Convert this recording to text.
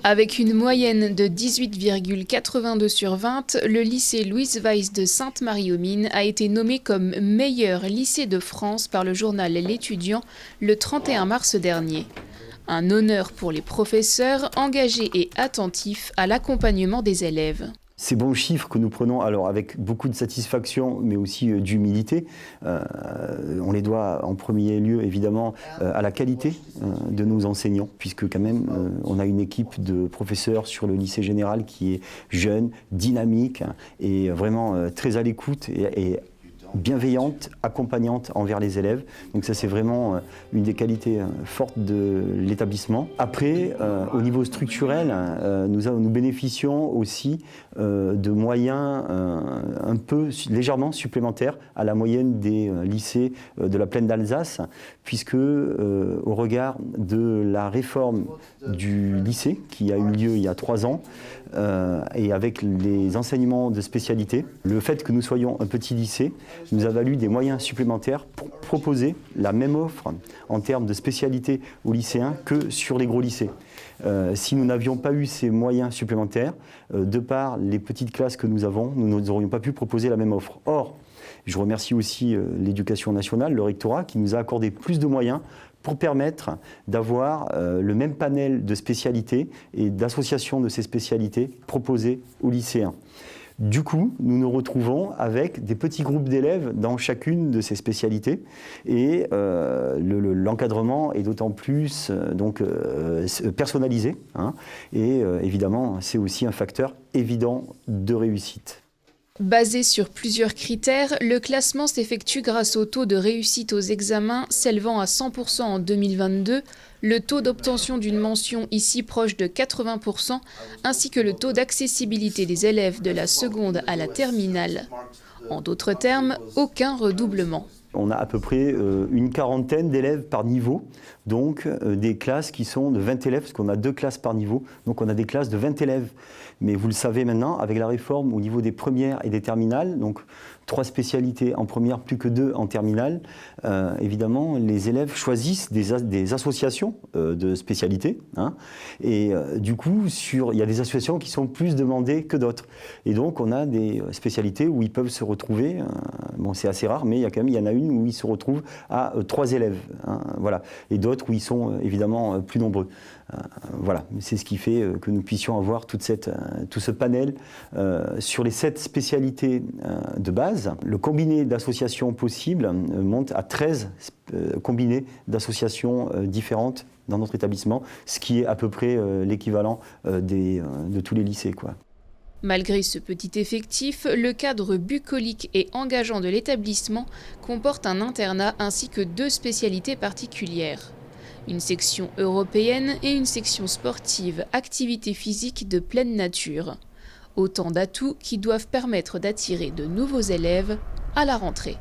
Avec une moyenne de 18,82 sur 20, le lycée Louise Weiss de Sainte-Marie-aux-Mines a été nommé comme meilleur lycée de France par le journal L'Étudiant le 31 mars dernier. Un honneur pour les professeurs engagés et attentifs à l'accompagnement des élèves. Ces bons chiffres que nous prenons alors avec beaucoup de satisfaction mais aussi d'humilité, on les doit en premier lieu évidemment à la qualité de nos enseignants, puisque quand même on a une équipe de professeurs sur le lycée général qui est jeune, dynamique et vraiment très à l'écoute et bienveillante, accompagnante envers les élèves. Donc ça c'est vraiment une des qualités fortes de l'établissement. Après, au niveau structurel, nous bénéficions aussi de moyens un peu légèrement supplémentaires à la moyenne des lycées de la plaine d'Alsace, puisque au regard de la réforme du lycée qui a eu lieu il y a 3 ans, et avec les enseignements de spécialité, le fait que nous soyons un petit lycée nous a valu des moyens supplémentaires pour proposer la même offre en termes de spécialité aux lycéens que sur les gros lycées. Si nous n'avions pas eu ces moyens supplémentaires, de par les petites classes que nous avons, nous n'aurions pas pu proposer la même offre. Or, je remercie aussi l'Éducation nationale, le rectorat, qui nous a accordé plus de moyens pour permettre d'avoir le même panel de spécialités et d'associations de ces spécialités proposées aux lycéens. Du coup, nous nous retrouvons avec des petits groupes d'élèves dans chacune de ces spécialités et l'encadrement est d'autant plus personnalisé. Et évidemment, c'est aussi un facteur évident de réussite. Basé sur plusieurs critères, le classement s'effectue grâce au taux de réussite aux examens s'élevant à 100% en 2022, le taux d'obtention d'une mention ici proche de 80%, ainsi que le taux d'accessibilité des élèves de la seconde à la terminale. En d'autres termes, aucun redoublement. On a à peu près une quarantaine d'élèves par niveau, donc des classes qui sont de 20 élèves, parce qu'on a 2 classes par niveau, donc on a des classes de 20 élèves. Mais vous le savez maintenant, avec la réforme au niveau des premières et des terminales, donc 3 spécialités en première, plus que 2 en terminale, évidemment, les élèves choisissent des associations de spécialités. Et du coup, il y a des associations qui sont plus demandées que d'autres. Et donc, on a des spécialités où ils peuvent se retrouver, bon, c'est assez rare, mais il y en a une où ils se retrouvent à 3 élèves. Voilà. Et d'autres où ils sont évidemment plus nombreux. Voilà, c'est ce qui fait que nous puissions avoir tout ce panel sur les 7 spécialités de base. Le combiné d'associations possibles monte à 13 combinés d'associations différentes dans notre établissement, ce qui est à peu près l'équivalent de tous les lycées, quoi. Malgré ce petit effectif, le cadre bucolique et engageant de l'établissement comporte un internat ainsi que 2 spécialités particulières. Une section européenne et une section sportive, activité physique de pleine nature. Autant d'atouts qui doivent permettre d'attirer de nouveaux élèves à la rentrée.